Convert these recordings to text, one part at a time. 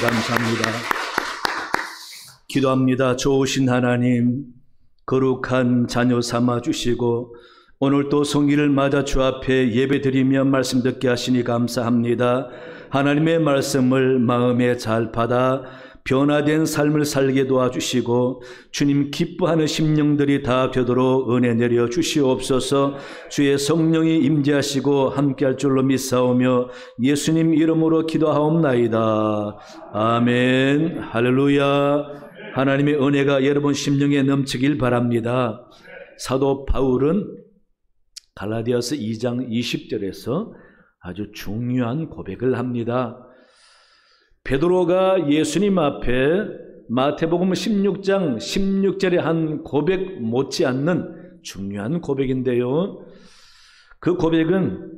감사합니다. 기도합니다. 좋으신 하나님, 거룩한 자녀 삼아주시고 오늘 또 성기를 맞아 주 앞에 예배드리며 말씀 듣게 하시니 감사합니다. 하나님의 말씀을 마음에 잘 받아 변화된 삶을 살게 도와주시고 주님 기뻐하는 심령들이 다 되도록 은혜 내려 주시옵소서. 주의 성령이 임재하시고 함께할 줄로 믿사오며 예수님 이름으로 기도하옵나이다. 아멘. 할렐루야. 하나님의 은혜가 여러분 심령에 넘치길 바랍니다. 사도 바울은 갈라디아서 2장 20절에서 아주 중요한 고백을 합니다. 베드로가 예수님 앞에 마태복음 16장 16절에 한 고백 못지않는 중요한 고백인데요. 그 고백은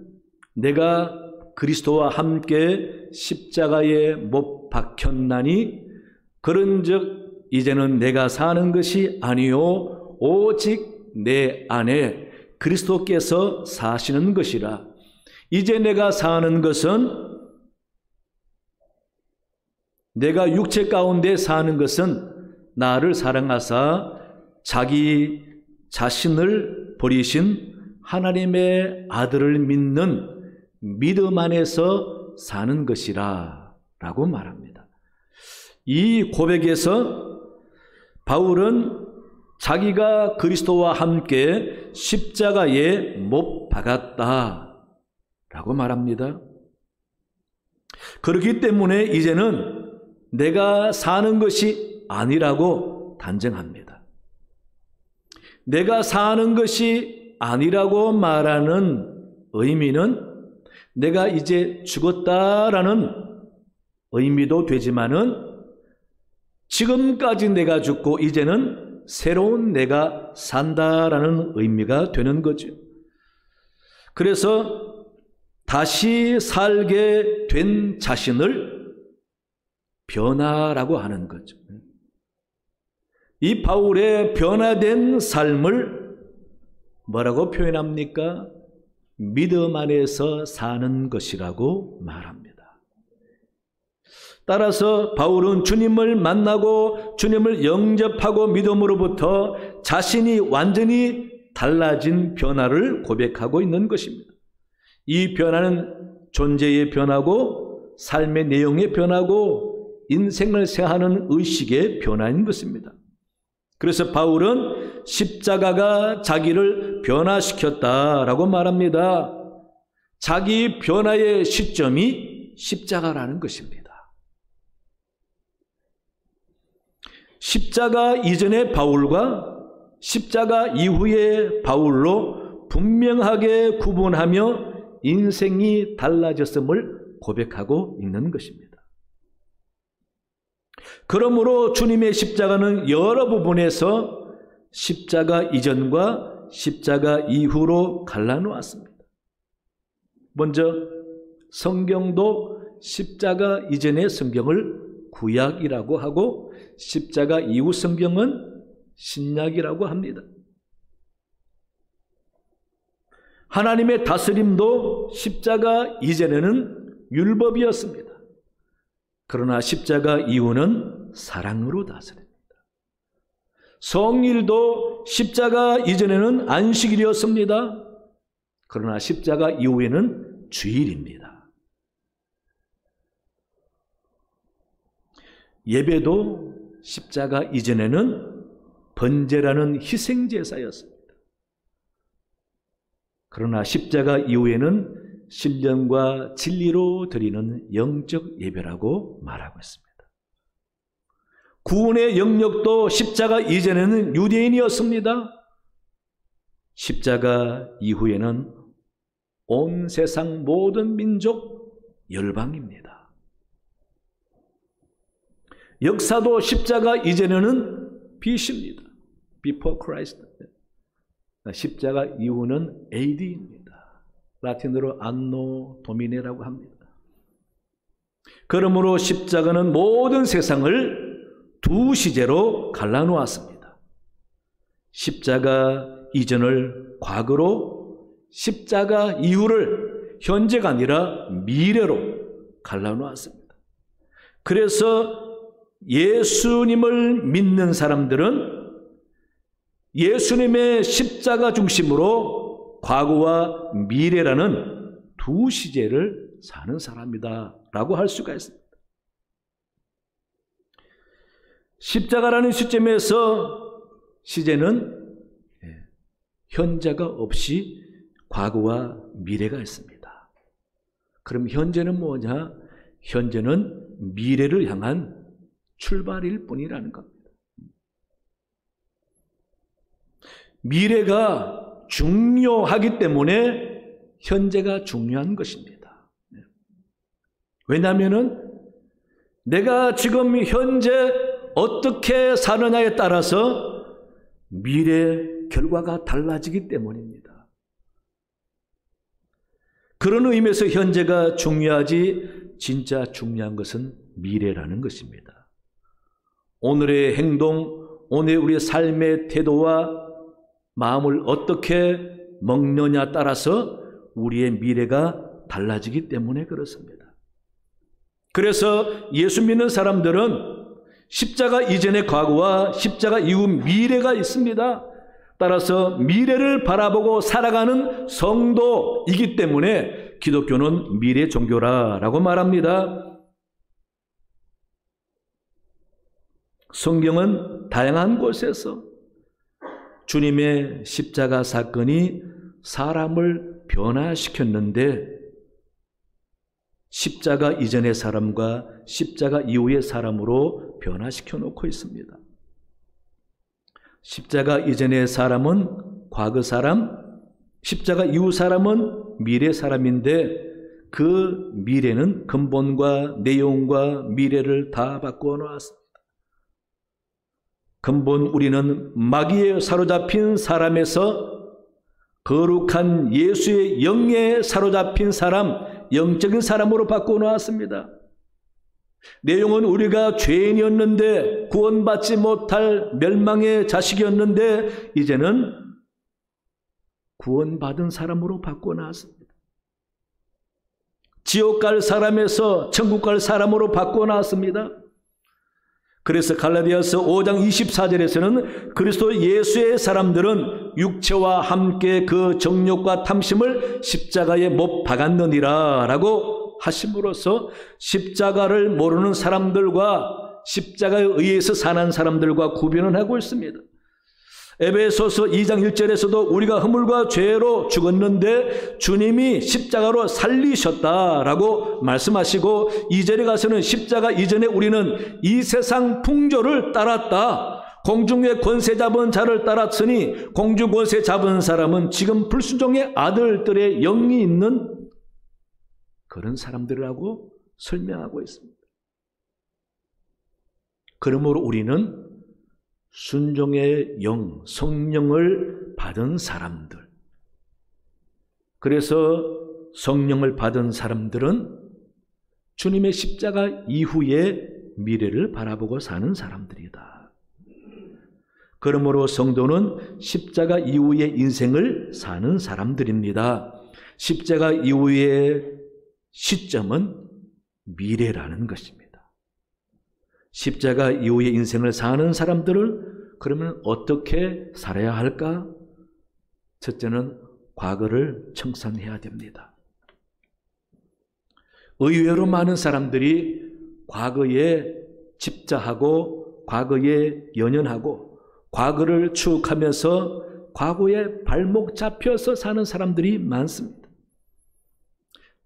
내가 그리스도와 함께 십자가에 못 박혔나니 그런즉 이제는 내가 사는 것이 아니요 오직 내 안에 그리스도께서 사시는 것이라. 이제 내가 사는 것은 내가 육체 가운데 사는 것은 나를 사랑하사 자기 자신을 버리신 하나님의 아들을 믿는 믿음 안에서 사는 것이라 라고 말합니다. 이 고백에서 바울은 자기가 그리스도와 함께 십자가에 못 박았다 라고 말합니다. 그렇기 때문에 이제는 내가 사는 것이 아니라고 단정합니다. 내가 사는 것이 아니라고 말하는 의미는 내가 이제 죽었다라는 의미도 되지만은 지금까지 내가 죽고 이제는 새로운 내가 산다라는 의미가 되는 거죠. 그래서 다시 살게 된 자신을 변화라고 하는 거죠. 이 바울의 변화된 삶을 뭐라고 표현합니까? 믿음 안에서 사는 것이라고 말합니다. 따라서 바울은 주님을 만나고 주님을 영접하고 믿음으로부터 자신이 완전히 달라진 변화를 고백하고 있는 것입니다. 이 변화는 존재의 변화고 삶의 내용의 변화고 인생을 생각하는 의식의 변화인 것입니다. 그래서 바울은 십자가가 자기를 변화시켰다라고 말합니다. 자기 변화의 시점이 십자가라는 것입니다. 십자가 이전의 바울과 십자가 이후의 바울로 분명하게 구분하며 인생이 달라졌음을 고백하고 있는 것입니다. 그러므로 주님의 십자가는 여러 부분에서 십자가 이전과 십자가 이후로 갈라놓았습니다. 먼저 성경도 십자가 이전의 성경을 구약이라고 하고 십자가 이후 성경은 신약이라고 합니다. 하나님의 다스림도 십자가 이전에는 율법이었습니다. 그러나 십자가 이후는 사랑으로 다스립니다. 성일도 십자가 이전에는 안식일이었습니다. 그러나 십자가 이후에는 주일입니다. 예배도 십자가 이전에는 번제라는 희생제사였습니다. 그러나 십자가 이후에는 신령과 진리로 드리는 영적 예배라고 말하고 있습니다. 구원의 영역도 십자가 이전에는 유대인이었습니다. 십자가 이후에는 온 세상 모든 민족 열방입니다. 역사도 십자가 이전에는 BC입니다. Before Christ. 십자가 이후는 AD입니다. 라틴어로 안노 도미네라고 합니다. 그러므로 십자가는 모든 세상을 두 시제로 갈라놓았습니다. 십자가 이전을 과거로, 십자가 이후를 현재가 아니라 미래로 갈라놓았습니다. 그래서 예수님을 믿는 사람들은 예수님의 십자가 중심으로 과거와 미래라는 두 시제를 사는 사람이다 라고 할 수가 있습니다. 십자가라는 시점에서 시제는 현재가 없이 과거와 미래가 있습니다. 그럼 현재는 뭐냐? 현재는 미래를 향한 출발일 뿐이라는 겁니다. 미래가 중요하기 때문에 현재가 중요한 것입니다. 왜냐하면 내가 지금 현재 어떻게 사느냐에 따라서 미래 결과가 달라지기 때문입니다. 그런 의미에서 현재가 중요하지 진짜 중요한 것은 미래라는 것입니다. 오늘의 행동, 오늘 우리의 삶의 태도와 마음을 어떻게 먹느냐 따라서 우리의 미래가 달라지기 때문에 그렇습니다. 그래서 예수 믿는 사람들은 십자가 이전의 과거와 십자가 이후 미래가 있습니다. 따라서 미래를 바라보고 살아가는 성도이기 때문에 기독교는 미래 종교라고 말합니다. 성경은 다양한 곳에서 주님의 십자가 사건이 사람을 변화시켰는데 십자가 이전의 사람과 십자가 이후의 사람으로 변화시켜 놓고 있습니다. 십자가 이전의 사람은 과거 사람, 십자가 이후 사람은 미래 사람인데 그 미래는 근본과 내용과 미래를 다 바꾸어 놓았습니다. 근본 우리는 마귀에 사로잡힌 사람에서 거룩한 예수의 영에 사로잡힌 사람, 영적인 사람으로 바꾸어 놓았습니다. 내용은 우리가 죄인이었는데 구원받지 못할 멸망의 자식이었는데 이제는 구원받은 사람으로 바꾸어 놨습니다. 지옥 갈 사람에서 천국 갈 사람으로 바꾸어 놨습니다. 그래서 갈라디아서 5장 24절에서는 그리스도 예수의 사람들은 육체와 함께 그 정욕과 탐심을 십자가에 못 박았느니라 라고 하심으로써 십자가를 모르는 사람들과 십자가에 의해서 사는 사람들과 구별을 하고 있습니다. 에베소서 2장 1절에서도 우리가 허물과 죄로 죽었는데 주님이 십자가로 살리셨다라고 말씀하시고 2절에 가서는 십자가 이전에 우리는 이 세상 풍조를 따랐다. 공중의 권세 잡은 자를 따랐으니 공중 권세 잡은 사람은 지금 불순종의 아들들의 영이 있는 그런 사람들이라고 설명하고 있습니다. 그러므로 우리는 순종의 영, 성령을 받은 사람들. 그래서 성령을 받은 사람들은 주님의 십자가 이후의 미래를 바라보고 사는 사람들이다. 그러므로 성도는 십자가 이후의 인생을 사는 사람들입니다. 십자가 이후의 시점은 미래라는 것입니다. 십자가 이후의 인생을 사는 사람들은 그러면 어떻게 살아야 할까? 첫째는 과거를 청산해야 됩니다. 의외로 많은 사람들이 과거에 집착하고 과거에 연연하고 과거를 추억하면서 과거에 발목 잡혀서 사는 사람들이 많습니다.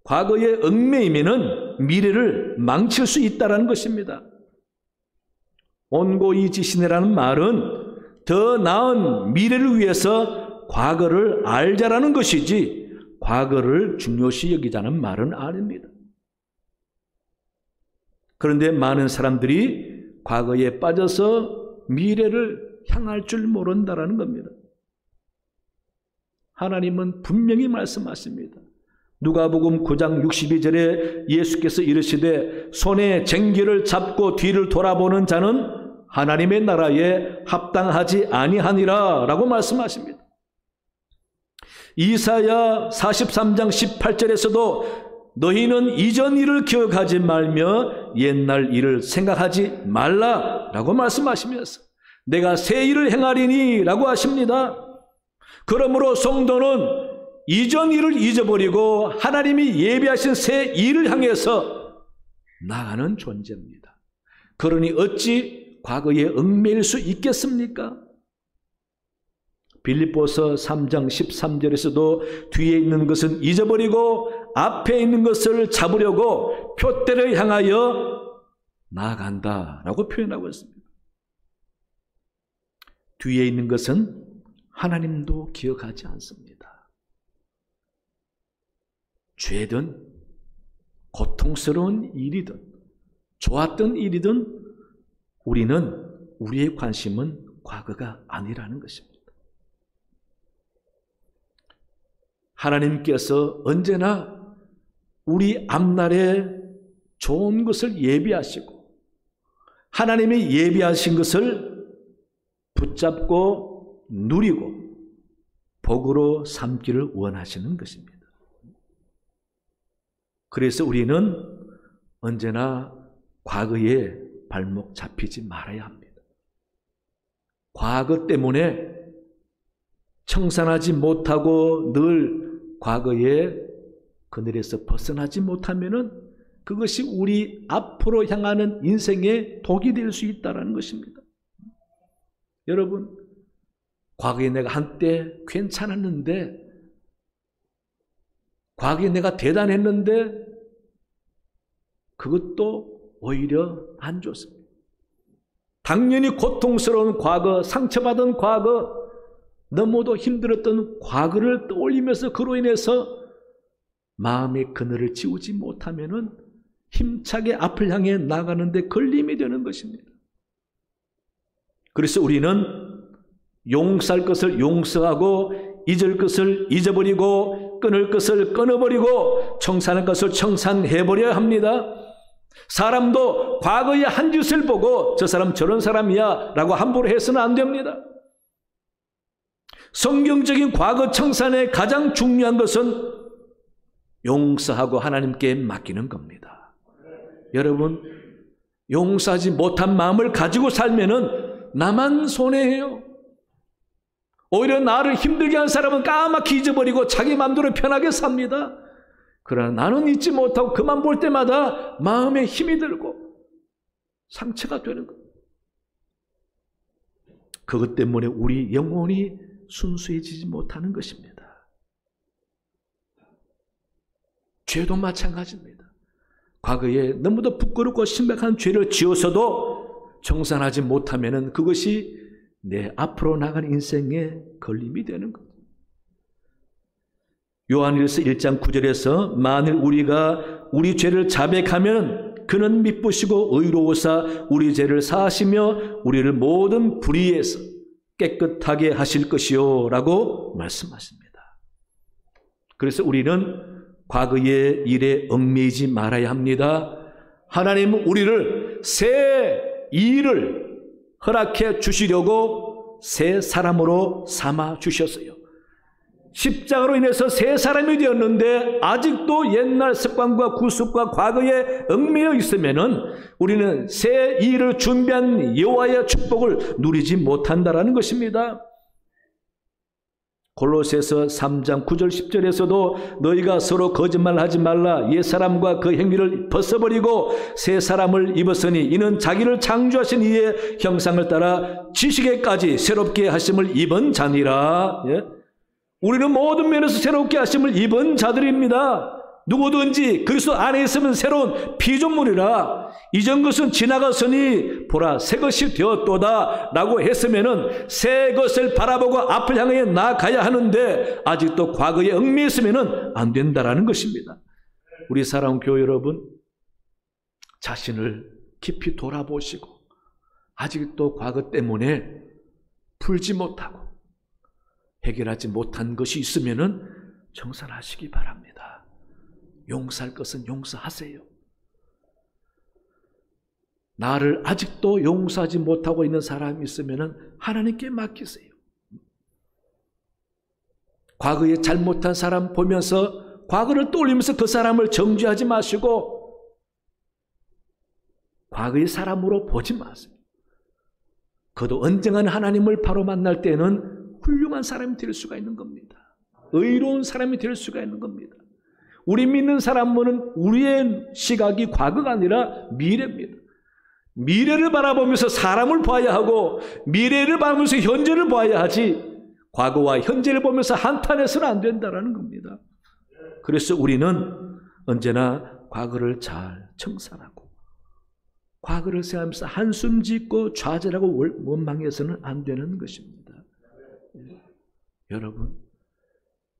과거에 얽매이면은 미래를 망칠 수 있다는 것입니다. 온고이지시네라는 말은 더 나은 미래를 위해서 과거를 알자라는 것이지 과거를 중요시 여기자는 말은 아닙니다. 그런데 많은 사람들이 과거에 빠져서 미래를 향할 줄 모른다라는 겁니다. 하나님은 분명히 말씀하십니다. 누가복음 9장 62절에 예수께서 이르시되 손에 쟁기를 잡고 뒤를 돌아보는 자는 하나님의 나라에 합당하지 아니하니라 라고 말씀하십니다. 이사야 43장 18절에서도 너희는 이전 일을 기억하지 말며 옛날 일을 생각하지 말라라고 말씀하시면서 내가 새 일을 행하리니 라고 하십니다. 그러므로 성도는 이전 일을 잊어버리고 하나님이 예비하신 새 일을 향해서 나가는 존재입니다. 그러니 어찌 과거에 얽매일 수 있겠습니까? 빌립보서 3장 13절에서도 뒤에 있는 것은 잊어버리고 앞에 있는 것을 잡으려고 표대를 향하여 나아간다라고 표현하고 있습니다. 뒤에 있는 것은 하나님도 기억하지 않습니다. 죄든 고통스러운 일이든 좋았던 일이든 우리의 관심은 과거가 아니라는 것입니다. 하나님께서 언제나 우리 앞날에 좋은 것을 예비하시고 하나님이 예비하신 것을 붙잡고 누리고 복으로 삼기를 원하시는 것입니다. 그래서 우리는 언제나 과거에 발목 잡히지 말아야 합니다. 과거 때문에 청산하지 못하고 늘 과거의 그늘에서 벗어나지 못하면은 그것이 우리 앞으로 향하는 인생의 독이 될 수 있다는 것입니다. 여러분, 과거에 내가 한때 괜찮았는데, 과거에 내가 대단했는데 그것도 오히려 안 좋습니다. 당연히 고통스러운 과거, 상처받은 과거, 너무도 힘들었던 과거를 떠올리면서 그로 인해서 마음의 그늘을 지우지 못하면은 힘차게 앞을 향해 나가는데 걸림이 되는 것입니다. 그래서 우리는 용서할 것을 용서하고 잊을 것을 잊어버리고 끊을 것을 끊어버리고 청산할 것을 청산해버려야 합니다. 사람도 과거의 한 짓을 보고 저 사람 저런 사람이야 라고 함부로 해서는 안 됩니다. 성경적인 과거 청산의 가장 중요한 것은 용서하고 하나님께 맡기는 겁니다. 여러분, 용서하지 못한 마음을 가지고 살면은 나만 손해해요. 오히려 나를 힘들게 한 사람은 까맣게 잊어버리고 자기 마음대로 편하게 삽니다. 그러나 나는 잊지 못하고 그만 볼 때마다 마음에 힘이 들고 상처가 되는 거예요. 그것 때문에 우리 영혼이 순수해지지 못하는 것입니다. 죄도 마찬가지입니다. 과거에 너무도 부끄럽고 심각한 죄를 지어서도 청산하지 못하면 그것이 내 앞으로 나가는 인생에 걸림이 되는 거죠. 요한일서 1장 9절에서 만일 우리가 우리 죄를 자백하면 그는 미쁘시고 의로우사 우리 죄를 사하시며 우리를 모든 불의에서 깨끗하게 하실 것이요 라고 말씀하십니다. 그래서 우리는 과거의 일에 얽매이지 말아야 합니다. 하나님은 우리를 새 일을 허락해 주시려고 새 사람으로 삼아 주셨어요. 십자가로 인해서 새 사람이 되었는데 아직도 옛날 습관과 구습과 과거에 얽매여 있으면은 우리는 새 일을 준비한 여호와의 축복을 누리지 못한다라는 것입니다. 골로새서 3장 9절 10절에서도 너희가 서로 거짓말하지 말라 옛사람과 그 행위를 벗어버리고 새 사람을 입었으니 이는 자기를 창조하신 이의 형상을 따라 지식에까지 새롭게 하심을 입은 자니라. 예? 우리는 모든 면에서 새롭게 하심을 입은 자들입니다. 누구든지 그리스도 안에 있으면 새로운 피조물이라 이전 것은 지나갔으니 보라 새 것이 되었도다 라고 했으면은 새 것을 바라보고 앞을 향해 나아가야 하는데 아직도 과거에 얽매여 있으면은 안 된다라는 것입니다. 우리 사랑하는 교회 여러분, 자신을 깊이 돌아보시고 아직도 과거 때문에 풀지 못하고 해결하지 못한 것이 있으면은 청산하시기 바랍니다. 용서할 것은 용서하세요. 나를 아직도 용서하지 못하고 있는 사람이 있으면은 하나님께 맡기세요. 과거에 잘못한 사람 보면서 과거를 떠올리면서 그 사람을 정죄하지 마시고 과거의 사람으로 보지 마세요. 그도 언젠가는 하나님을 바로 만날 때는 훌륭한 사람이 될 수가 있는 겁니다. 의로운 사람이 될 수가 있는 겁니다. 우리 믿는 사람은 우리의 시각이 과거가 아니라 미래입니다. 미래를 바라보면서 사람을 봐야 하고 미래를 바라보면서 현재를 봐야 하지 과거와 현재를 보면서 한탄해서는 안 된다는 겁니다. 그래서 우리는 언제나 과거를 잘 청산하고 과거를 생각하면서 한숨 짓고 좌절하고 원망해서는 안 되는 것입니다. 여러분,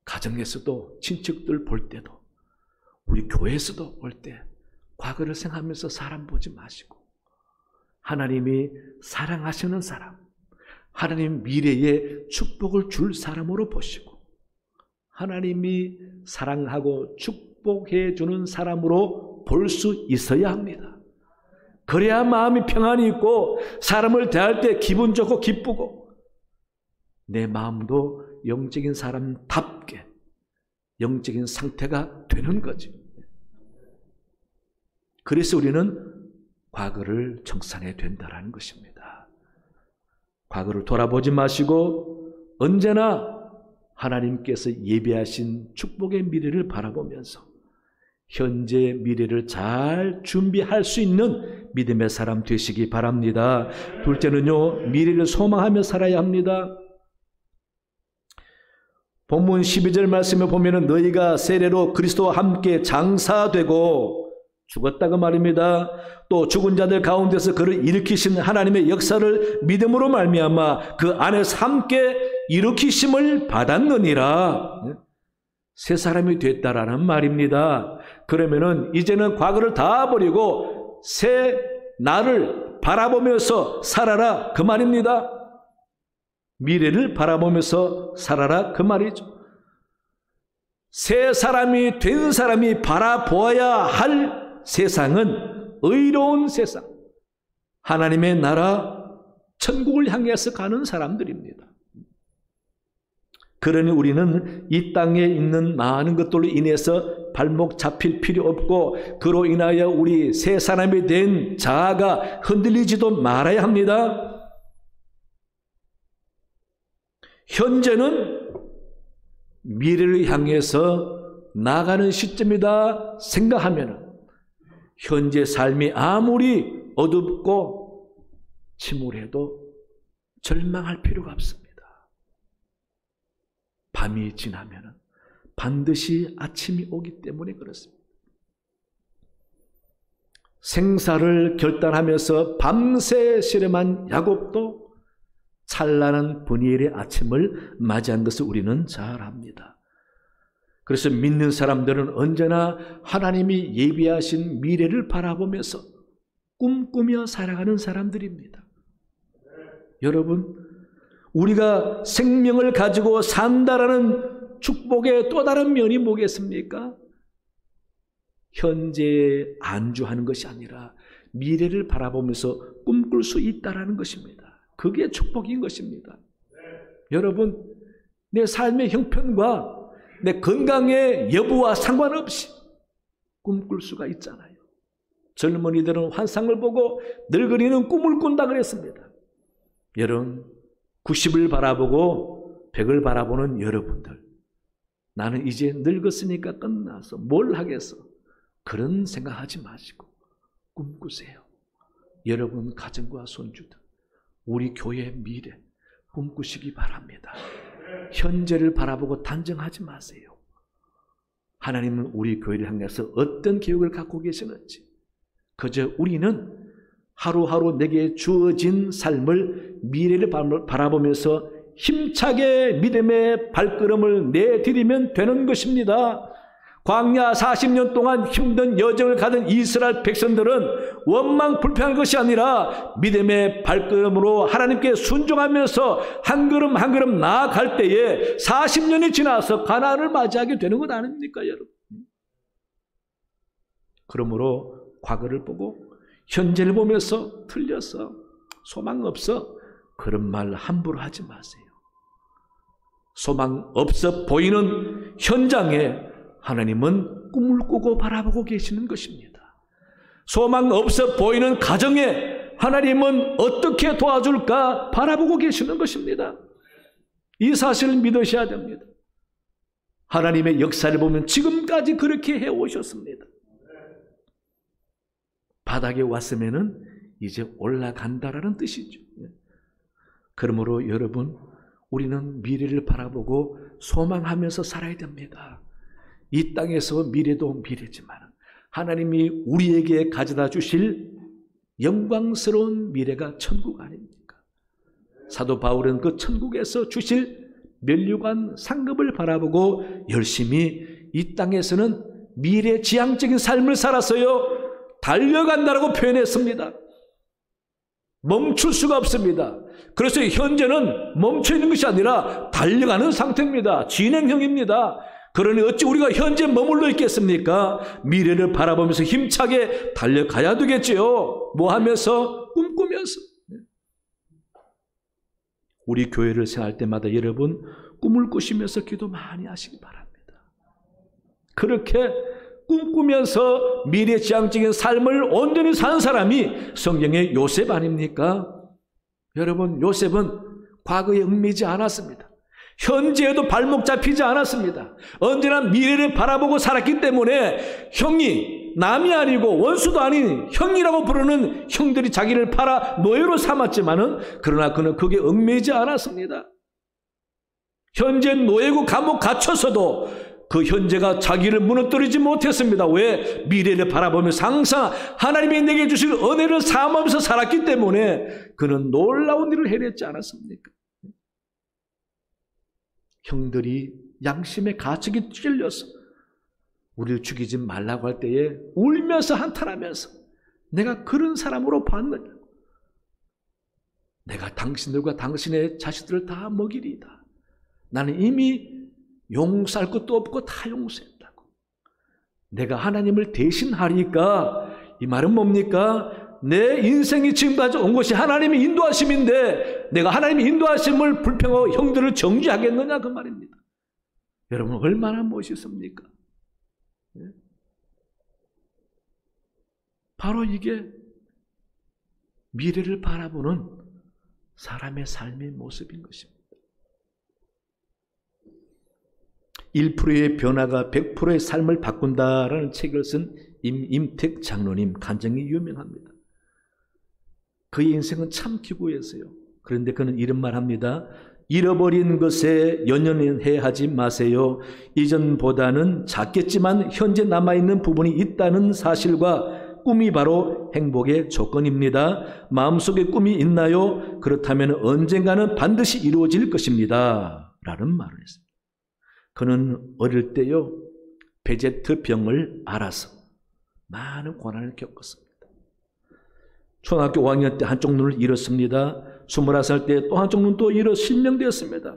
가정에서도 친척들 볼 때도 우리 교회에서도 볼 때 과거를 생각하면서 사람 보지 마시고 하나님이 사랑하시는 사람, 하나님 미래에 축복을 줄 사람으로 보시고 하나님이 사랑하고 축복해 주는 사람으로 볼 수 있어야 합니다. 그래야 마음이 평안이 있고 사람을 대할 때 기분 좋고 기쁘고 내 마음도 영적인 사람답게 영적인 상태가 되는 거죠. 그래서 우리는 과거를 청산해야 된다는 것입니다. 과거를 돌아보지 마시고 언제나 하나님께서 예비하신 축복의 미래를 바라보면서 현재 미래를 잘 준비할 수 있는 믿음의 사람 되시기 바랍니다. 둘째는요, 미래를 소망하며 살아야 합니다. 본문 12절 말씀에 보면은 너희가 세례로 그리스도와 함께 장사되고 죽었다고 말입니다. 또 죽은 자들 가운데서 그를 일으키신 하나님의 역사를 믿음으로 말미암아 그 안에서 함께 일으키심을 받았느니라. 새 사람이 됐다라는 말입니다. 그러면은 이제는 과거를 다 버리고 새 나를 바라보면서 살아라 그 말입니다. 미래를 바라보면서 살아라 그 말이죠. 새 사람이 된 사람이 바라보아야 할 세상은 의로운 세상, 하나님의 나라, 천국을 향해서 가는 사람들입니다. 그러니 우리는 이 땅에 있는 많은 것들로 인해서 발목 잡힐 필요 없고 그로 인하여 우리 새 사람이 된 자아가 흔들리지도 말아야 합니다. 현재는 미래를 향해서 나가는 시점이다 생각하면 현재 삶이 아무리 어둡고 침울해도 절망할 필요가 없습니다. 밤이 지나면 반드시 아침이 오기 때문에 그렇습니다. 생사를 결단하면서 밤새 실험한 야곱도 찬란한 분이엘의 아침을 맞이한 것을 우리는 잘 압니다. 그래서 믿는 사람들은 언제나 하나님이 예비하신 미래를 바라보면서 꿈꾸며 살아가는 사람들입니다. 여러분, 우리가 생명을 가지고 산다라는 축복의 또 다른 면이 뭐겠습니까? 현재에 안주하는 것이 아니라 미래를 바라보면서 꿈꿀 수 있다는 것입니다. 그게 축복인 것입니다. 여러분, 내 삶의 형편과 내 건강의 여부와 상관없이 꿈꿀 수가 있잖아요. 젊은이들은 환상을 보고 늙은이는 꿈을 꾼다 그랬습니다. 여러분, 90을 바라보고 100을 바라보는 여러분들, 나는 이제 늙었으니까 끝나서 뭘 하겠어? 그런 생각하지 마시고 꿈꾸세요. 여러분 가정과 손주들, 우리 교회의 미래 꿈꾸시기 바랍니다. 현재를 바라보고 단정하지 마세요. 하나님은 우리 교회를 향해서 어떤 계획을 갖고 계시는지, 그저 우리는 하루하루 내게 주어진 삶을, 미래를 바라보면서 힘차게 믿음의 발걸음을 내디디면 되는 것입니다. 광야 40년 동안 힘든 여정을 가던 이스라엘 백성들은 원망 불평한 것이 아니라 믿음의 발걸음으로 하나님께 순종하면서 한 걸음 한 걸음 나아갈 때에 40년이 지나서 가나안을 맞이하게 되는 것 아닙니까, 여러분? 그러므로 과거를 보고 현재를 보면서 틀렸어, 소망 없어, 그런 말 함부로 하지 마세요. 소망 없어 보이는 현장에 하나님은 꿈을 꾸고 바라보고 계시는 것입니다. 소망 없어 보이는 가정에 하나님은 어떻게 도와줄까 바라보고 계시는 것입니다. 이 사실을 믿으셔야 됩니다. 하나님의 역사를 보면 지금까지 그렇게 해오셨습니다. 바닥에 왔으면은 이제 올라간다라는 뜻이죠. 그러므로 여러분, 우리는 미래를 바라보고 소망하면서 살아야 됩니다. 이 땅에서 미래도 미래지만 하나님이 우리에게 가져다 주실 영광스러운 미래가 천국 아닙니까? 사도 바울은 그 천국에서 주실 면류관 상급을 바라보고 열심히 이 땅에서는 미래지향적인 삶을 살았어요. 달려간다라고 표현했습니다. 멈출 수가 없습니다. 그래서 현재는 멈춰 있는 것이 아니라 달려가는 상태입니다. 진행형입니다. 그러니 어찌 우리가 현재 머물러 있겠습니까? 미래를 바라보면서 힘차게 달려가야 되겠지요. 뭐 하면서? 꿈꾸면서. 우리 교회를 생각할 때마다 여러분 꿈을 꾸시면서 기도 많이 하시기 바랍니다. 그렇게 꿈꾸면서 미래지향적인 삶을 온전히 산 사람이 성경의 요셉 아닙니까? 여러분, 요셉은 과거에 얽매이지 않았습니다. 현재에도 발목 잡히지 않았습니다. 언제나 미래를 바라보고 살았기 때문에 형이 남이 아니고 원수도 아닌 형이라고 부르는 형들이 자기를 팔아 노예로 삼았지만은 그러나 그는 거기에 얽매이지 않았습니다. 현재 노예고 감옥 갇혀서도 그 현재가 자기를 무너뜨리지 못했습니다. 왜? 미래를 바라보면서 항상 하나님이 내게 주실 은혜를 사모하면서 살았기 때문에 그는 놀라운 일을 해냈지 않았습니까? 형들이 양심의 가책이 찔려서 우리를 죽이지 말라고 할 때에 울면서 한탄하면서 내가 그런 사람으로 봤느냐? 내가 당신들과 당신의 자식들을 다 먹이리이다. 나는 이미 용서할 것도 없고 다 용서했다고. 내가 하나님을 대신하리까 이 말은 뭡니까? 내 인생이 지금까지 온 것이 하나님의 인도하심인데 내가 하나님의 인도하심을 불평하고 형들을 정죄하겠느냐 그 말입니다. 여러분 얼마나 멋있습니까? 바로 이게 미래를 바라보는 사람의 삶의 모습인 것입니다. 1%의 변화가 100%의 삶을 바꾼다라는 책을 쓴 임택 장로님 간증이 유명합니다. 그의 인생은 참 기구했어요. 그런데 그는 이런 말 합니다. 잃어버린 것에 연연해하지 마세요. 이전보다는 작겠지만 현재 남아있는 부분이 있다는 사실과 꿈이 바로 행복의 조건입니다. 마음속에 꿈이 있나요? 그렇다면 언젠가는 반드시 이루어질 것입니다. 라는 말을 했습니다. 그는 어릴 때요 베제트병을 앓아서 많은 고난을 겪었습니다. 초등학교 5학년 때 한쪽 눈을 잃었습니다. 21살 때 또 한쪽 눈도 잃어 실명되었습니다.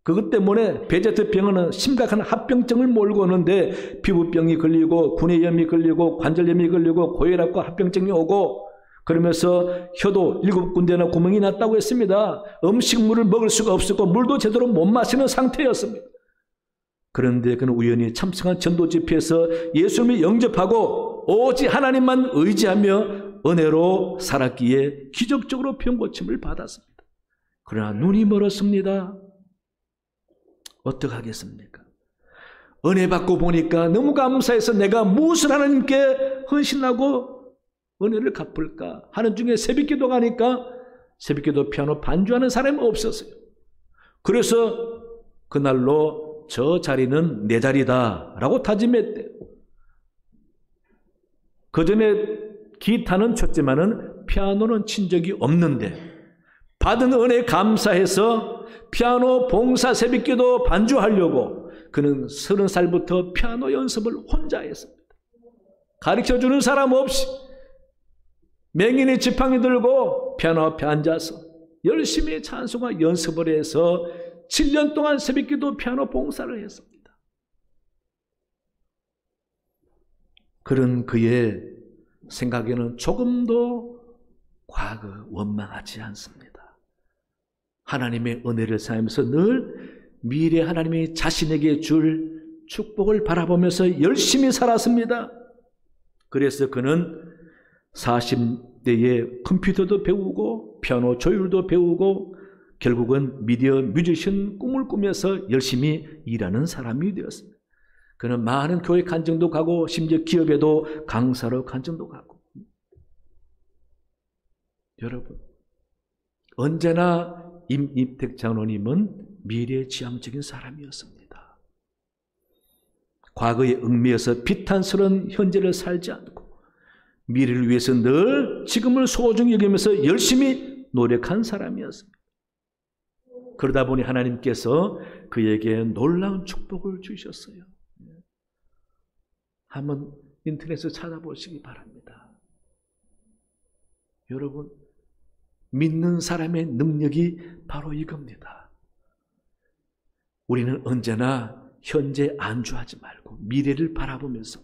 그것 때문에 베제트병은 심각한 합병증을 몰고 오는데 피부병이 걸리고 구내염이 걸리고 관절염이 걸리고 고혈압과 합병증이 오고 그러면서 혀도 7군데나 구멍이 났다고 했습니다. 음식물을 먹을 수가 없었고 물도 제대로 못 마시는 상태였습니다. 그런데 그는 우연히 참석한 전도 집회에서 예수님을 영접하고 오직 하나님만 의지하며 은혜로 살았기에 기적적으로 병 고침을 받았습니다. 그러나 눈이 멀었습니다. 어떡하겠습니까? 은혜 받고 보니까 너무 감사해서 내가 무엇을 하나님께 헌신하고 은혜를 갚을까 하는 중에 새벽기도 가니까 새벽기도 피아노 반주하는 사람이 없었어요. 그래서 그날로 저 자리는 내 자리다 라고 다짐했대요. 그 전에 기타는 쳤지만은 피아노는 친 적이 없는데 받은 은혜에 감사해서 피아노 봉사 새벽기도 반주하려고 그는 30살부터 피아노 연습을 혼자 했습니다. 가르쳐주는 사람 없이 맹인이 지팡이 들고 피아노 앞에 앉아서 열심히 찬송과 연습을 해서 7년 동안 새벽기도 피아노 봉사를 했습니다. 그런 그의 생각에는 조금도 과거 원망하지 않습니다. 하나님의 은혜를 쌓으면서 늘 미래 하나님이 자신에게 줄 축복을 바라보면서 열심히 살았습니다. 그래서 그는 40대에 컴퓨터도 배우고 피아노 조율도 배우고 결국은 미디어 뮤지션 꿈을 꾸면서 열심히 일하는 사람이 되었습니다. 그는 많은 교회 간증도 가고 심지어 기업에도 강사로 간증도 가고. 여러분, 언제나 임입택 장로님은 미래지향적인 사람이었습니다. 과거에 얽매여서 비탄스러운 현재를 살지 않고 미래를 위해서 늘 지금을 소중히 여기면서 열심히 노력한 사람이었습니다. 그러다 보니 하나님께서 그에게 놀라운 축복을 주셨어요. 한번 인터넷에 찾아보시기 바랍니다. 여러분, 믿는 사람의 능력이 바로 이겁니다. 우리는 언제나 현재 안주하지 말고 미래를 바라보면서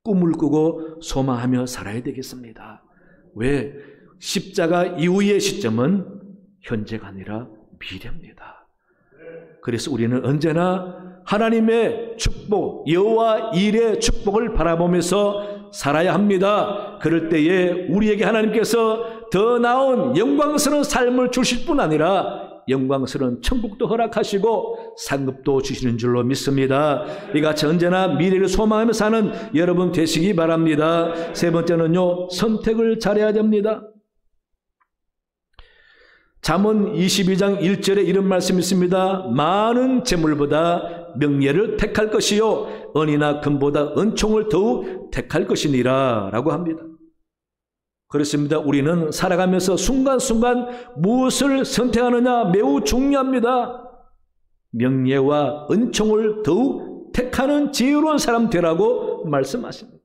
꿈을 꾸고 소망하며 살아야 되겠습니다. 왜? 십자가 이후의 시점은 현재가 아니라 미래입니다. 그래서 우리는 언제나 하나님의 축복, 여호와 일의 축복을 바라보면서 살아야 합니다. 그럴 때에 우리에게 하나님께서 더 나은 영광스러운 삶을 주실 뿐 아니라 영광스러운 천국도 허락하시고 상급도 주시는 줄로 믿습니다. 이같이 언제나 미래를 소망하며 사는 여러분 되시기 바랍니다. 세 번째는요, 선택을 잘해야 됩니다. 잠언 22장 1절에 이런 말씀이 있습니다. 많은 재물보다 명예를 택할 것이요 은이나 금보다 은총을 더욱 택할 것이니라 라고 합니다. 그렇습니다. 우리는 살아가면서 순간순간 무엇을 선택하느냐 매우 중요합니다. 명예와 은총을 더욱 택하는 지혜로운 사람 되라고 말씀하십니다.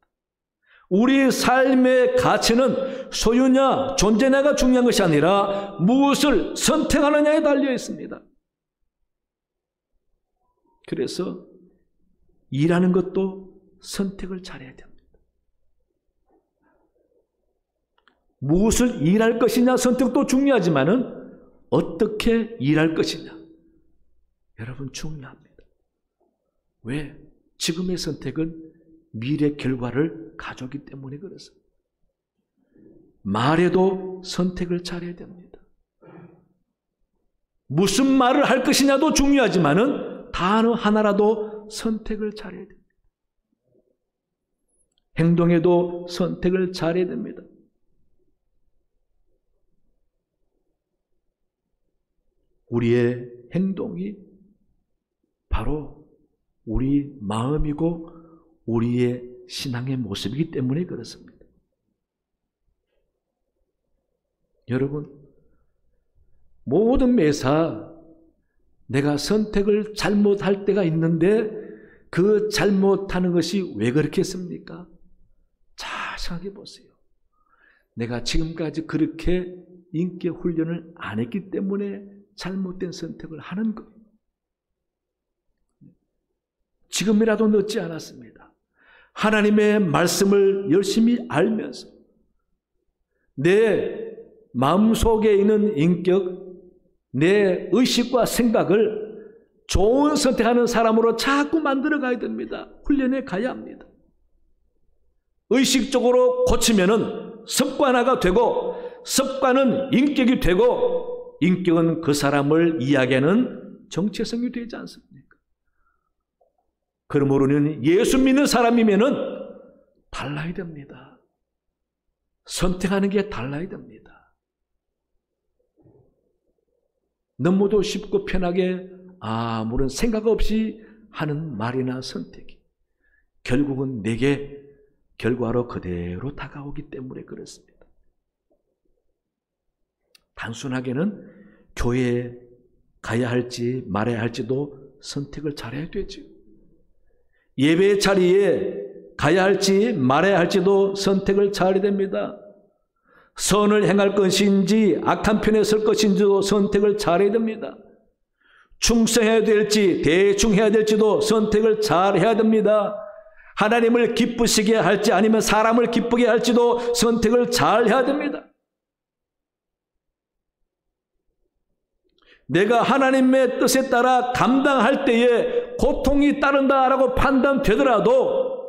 우리 삶의 가치는 소유냐 존재냐가 중요한 것이 아니라 무엇을 선택하느냐에 달려 있습니다. 그래서 일하는 것도 선택을 잘해야 됩니다. 무엇을 일할 것이냐 선택도 중요하지만은 어떻게 일할 것이냐 여러분 중요합니다. 왜? 지금의 선택은 미래 결과를 가져오기 때문에 그렇습니다. 말에도 선택을 잘해야 됩니다. 무슨 말을 할 것이냐도 중요하지만은 단어 하나라도 선택을 잘해야 됩니다. 행동에도 선택을 잘해야 됩니다. 우리의 행동이 바로 우리 마음이고 우리의 신앙의 모습이기 때문에 그렇습니다. 여러분, 모든 매사 내가 선택을 잘못할 때가 있는데 그 잘못하는 것이 왜 그렇겠습니까? 잘 생각해 보세요. 내가 지금까지 그렇게 인격 훈련을 안 했기 때문에 잘못된 선택을 하는 거예요. 지금이라도 늦지 않았습니다. 하나님의 말씀을 열심히 알면서 내 마음속에 있는 인격, 내 의식과 생각을 좋은 선택하는 사람으로 자꾸 만들어 가야 됩니다. 훈련해 가야 합니다. 의식적으로 고치면은 습관화가 되고 습관은 인격이 되고 인격은 그 사람을 이야기하는 정체성이 되지 않습니까? 그러므로는 예수 믿는 사람이면은 달라야 됩니다. 선택하는 게 달라야 됩니다. 너무도 쉽고 편하게 아무런 생각 없이 하는 말이나 선택이 결국은 내게 결과로 그대로 다가오기 때문에 그렇습니다. 단순하게는 교회에 가야 할지 말아야 할지도 선택을 잘해야 되죠. 예배 자리에 가야 할지 말아야 할지도 선택을 잘해야 됩니다. 선을 행할 것인지 악한 편에 설 것인지도 선택을 잘해야 됩니다. 충성해야 될지 대충 해야 될지도 선택을 잘해야 됩니다. 하나님을 기쁘시게 할지 아니면 사람을 기쁘게 할지도 선택을 잘해야 됩니다. 내가 하나님의 뜻에 따라 감당할 때에 고통이 따른다라고 판단되더라도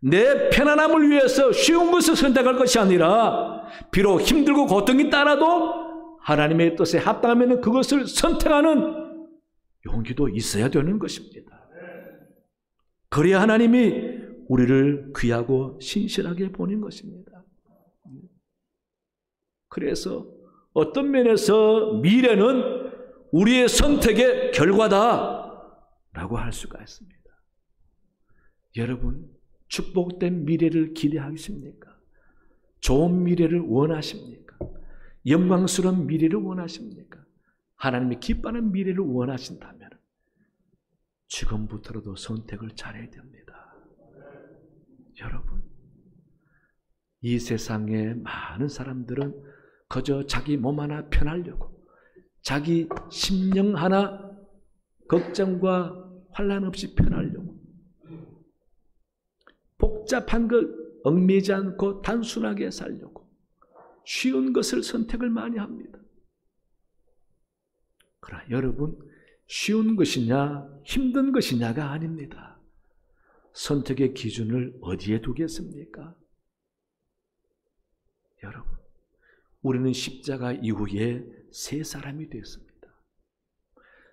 내 편안함을 위해서 쉬운 것을 선택할 것이 아니라 비록 힘들고 고통이 따라도 하나님의 뜻에 합당하면 그것을 선택하는 용기도 있어야 되는 것입니다. 그래야 하나님이 우리를 귀하고 신실하게 보는 것입니다. 그래서 어떤 면에서 미래는 우리의 선택의 결과다라고 할 수가 있습니다. 여러분, 축복된 미래를 기대하십니까? 좋은 미래를 원하십니까? 영광스러운 미래를 원하십니까? 하나님이 기뻐하는 미래를 원하신다면 지금부터라도 선택을 잘해야 됩니다. 여러분, 이 세상에 많은 사람들은 그저 자기 몸 하나 편하려고, 자기 심령 하나 걱정과 환난 없이 편하려고, 복잡한 것 얽매이지 않고 단순하게 살려고 쉬운 것을 선택을 많이 합니다. 그러나 여러분, 쉬운 것이냐 힘든 것이냐가 아닙니다. 선택의 기준을 어디에 두겠습니까? 여러분, 우리는 십자가 이후에 새 사람이 되었습니다.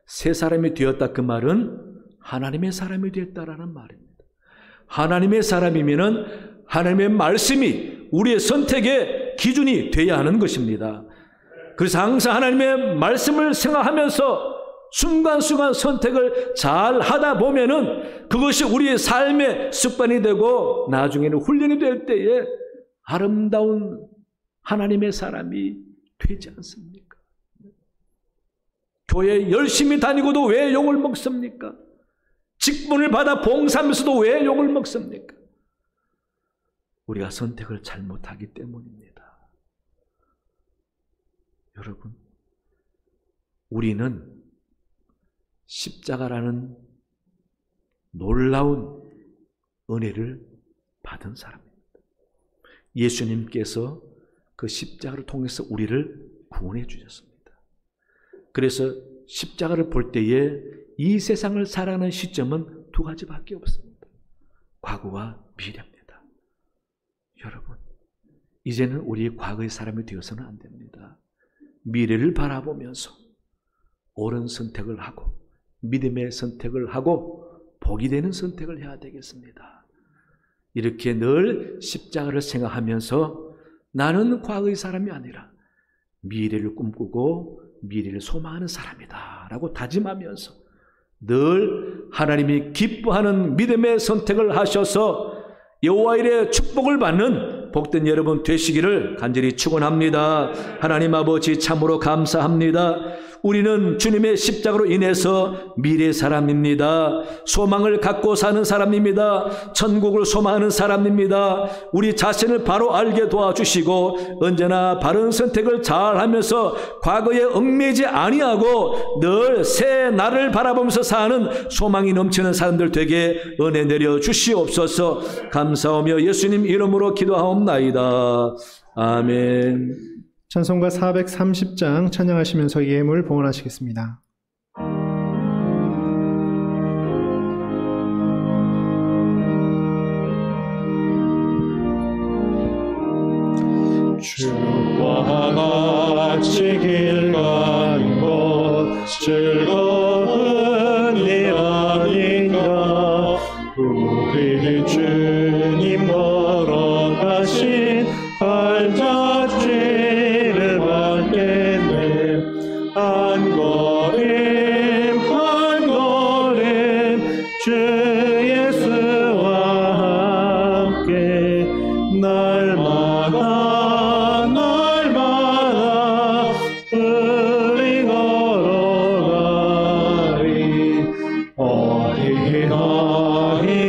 새 사람이 되었다, 그 말은 하나님의 사람이 되었다라는 말입니다. 하나님의 사람이면은 하나님의 말씀이 우리의 선택의 기준이 되어야 하는 것입니다. 그래서 항상 하나님의 말씀을 생각하면서 순간순간 선택을 잘 하다 보면은 그것이 우리의 삶의 습관이 되고 나중에는 훈련이 될 때에 아름다운 하나님의 사람이 되지 않습니까? 교회 열심히 다니고도 왜 욕을 먹습니까? 직분을 받아 봉사하면서도 왜 욕을 먹습니까? 우리가 선택을 잘못하기 때문입니다. 여러분, 우리는 십자가라는 놀라운 은혜를 받은 사람입니다. 예수님께서 그 십자가를 통해서 우리를 구원해 주셨습니다. 그래서 십자가를 볼 때에 이 세상을 살아가는 시점은 두 가지밖에 없습니다. 과거와 미래입니다. 여러분, 이제는 우리의 과거의 사람이 되어서는 안 됩니다. 미래를 바라보면서 옳은 선택을 하고 믿음의 선택을 하고 복이 되는 선택을 해야 되겠습니다. 이렇게 늘 십자가를 생각하면서 나는 과거의 사람이 아니라 미래를 꿈꾸고 미래를 소망하는 사람이다 라고 다짐하면서 늘 하나님이 기뻐하는 믿음의 선택을 하셔서 여호와 일의 축복을 받는 복된 여러분 되시기를 간절히 축원합니다. 하나님 아버지, 참으로 감사합니다. 우리는 주님의 십자가로 인해서 미래 사람입니다. 소망을 갖고 사는 사람입니다. 천국을 소망하는 사람입니다. 우리 자신을 바로 알게 도와주시고 언제나 바른 선택을 잘하면서 과거에 얽매이지 아니하고 늘 새 날을 바라보면서 사는 소망이 넘치는 사람들 되게 은혜 내려 주시옵소서. 감사하며 예수님 이름으로 기도하옵나이다. 아멘. 찬송가 430장 찬양하시면서 예물 봉헌하시겠습니다. 주와 같이 길 가는 것 즐거운 일 아닌가. 우리 주님 걸어가신 발자취를 밟겠네. 한 걸음 한 걸음 주 예수와 함께 날마다 우리 걸어가리. 어린아이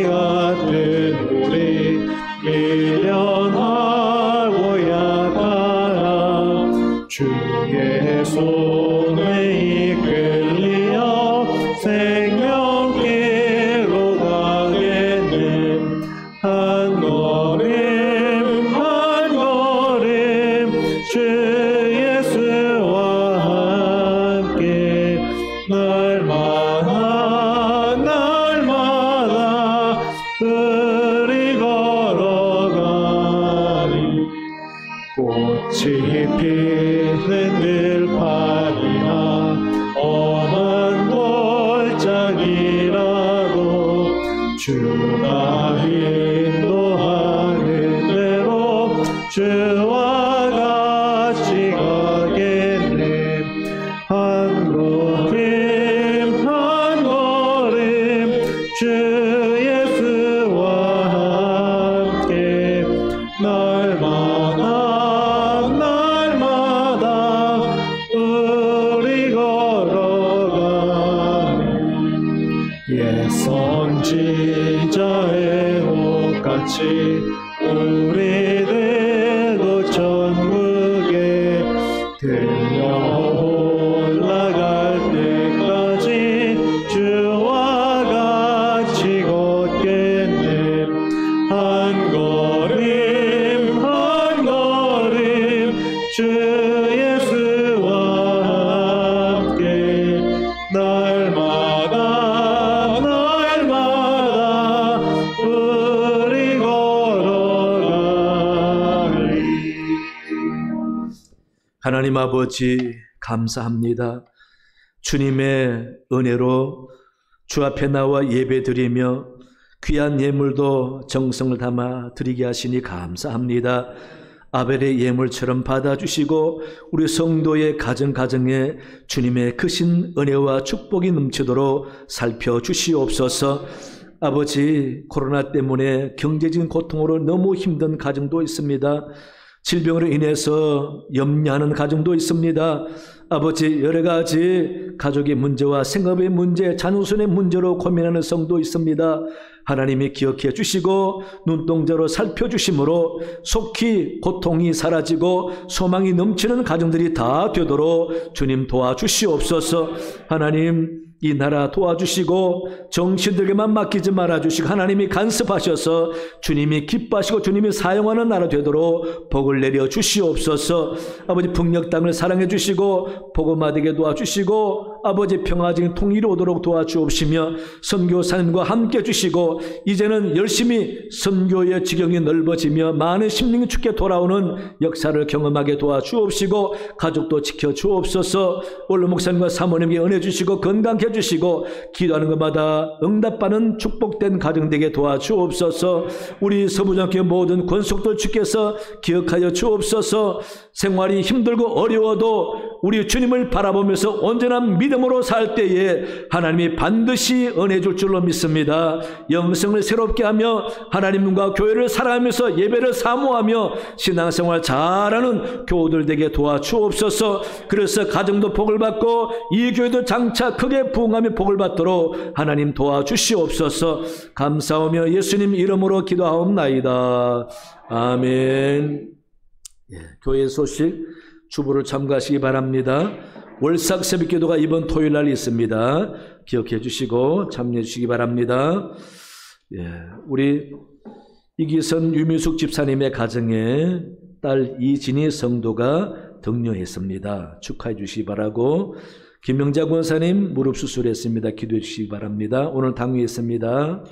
같은 우리 미련하고 약하나 주의 손에 이끌리어 생명길로 가겠네. 한 걸음 한 걸음 주 예수와 함께 날마다 들판이나 험한 골짜기라도 주가 인도하는 대로 주와 같이 가겠네. 한 걸음 한 걸음 주 예수와 함께 날마다 날마다 우리 걸어가네. 옛 선지자의 옷같이 우리들도 천국에 들려 올라갈 때까지 주와 같이 걷겠네. 한 걸음 한 걸음 주 예수와 함께 날마다 날마다 우리 걸어가리. 하나님 아버지 감사합니다. 주님의 은혜로 주 앞에 나와 예배드리며 귀한 예물도 정성을 담아 드리게 하시니 감사합니다. 아벨의 예물처럼 받아주시고 우리 성도의 가정가정에 주님의 크신 은혜와 축복이 넘치도록 살펴주시옵소서. 아버지, 코로나 때문에 경제적인 고통으로 너무 힘든 가정도 있습니다. 질병으로 인해서 염려하는 가정도 있습니다. 아버지, 여러 가지 가족의 문제와 생업의 문제, 자녀손의 문제로 고민하는 성도 있습니다. 하나님이 기억해 주시고 눈동자로 살펴주심으로 속히 고통이 사라지고 소망이 넘치는 가정들이 다 되도록 주님 도와주시옵소서. 하나님, 이 나라 도와주시고 정신들에게만 맡기지 말아주시고 하나님이 간섭하셔서 주님이 기뻐하시고 주님이 사용하는 나라 되도록 복을 내려 주시옵소서. 아버지, 북녘 땅을 사랑해 주시고 복음화되게 도와주시고 아버지, 평화적인 통일이 오도록 도와주옵시며 선교사님과 함께 주시고 이제는 열심히 선교의 지경이 넓어지며 많은 심령이 주께 돌아오는 역사를 경험하게 도와주옵시고 가족도 지켜주옵소서. 원로 목사님과 사모님께 은혜 주시고 건강해 주시고 기도하는 것마다 응답받는 축복된 가정 되게 도와주옵소서. 우리 서부장교회 모든 권속들 주께서 기억하여 주옵소서. 생활이 힘들고 어려워도 우리 주님을 바라보면서 온전한 믿음으로 살 때에 하나님이 반드시 은혜 줄 줄로 믿습니다. 영성을 새롭게 하며 하나님과 교회를 사랑하면서 예배를 사모하며 신앙생활 잘하는 교우들 되게 도와주옵소서. 그래서 가정도 복을 받고 이 교회도 장차 크게 부흥하며 복을 받도록 하나님 도와주시옵소서. 감사하며 예수님 이름으로 기도하옵나이다. 아멘. 교회 소식 주보를 참고하시기 바랍니다. 월삭 새벽기도가 이번 토요일 날 있습니다. 기억해 주시고 참여해 주시기 바랍니다. 우리 이기선 유미숙 집사님의 가정에 딸 이진희 성도가 등려했습니다. 축하해 주시기 바라고, 김명자 권사님 무릎 수술했습니다. 기도해 주시기 바랍니다. 오늘 당위했습니다.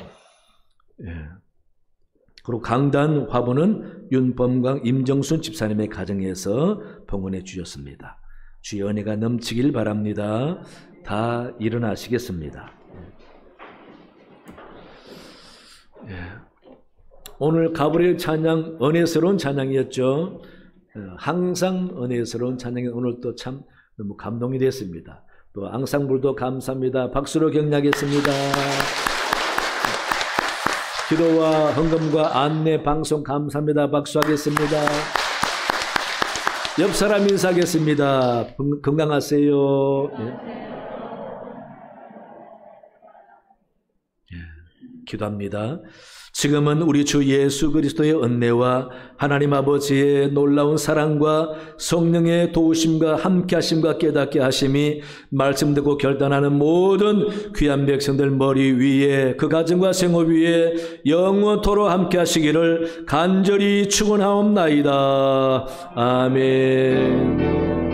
그리고 강단 화보는 윤범광 임정순 집사님의 가정에서 봉헌해 주셨습니다. 주의 은혜가 넘치길 바랍니다. 다 일어나시겠습니다. 오늘 가브리엘 찬양 은혜스러운 찬양이었죠. 항상 은혜스러운 찬양이 오늘 또 참 너무 감동이 됐습니다. 또 앙상블도 감사합니다. 박수로 격려하겠습니다. 기도와 헌금과 안내 방송 감사합니다. 박수하겠습니다. 옆 사람 인사하겠습니다. 건강하세요. 기도합니다. 지금은 우리 주 예수 그리스도의 은혜와 하나님 아버지의 놀라운 사랑과 성령의 도우심과 함께 하심과 깨닫게 하심이 말씀 듣고 결단하는 모든 귀한 백성들 머리 위에 그 가정과 생업 위에 영원토록 함께 하시기를 간절히 축원하옵나이다. 아멘.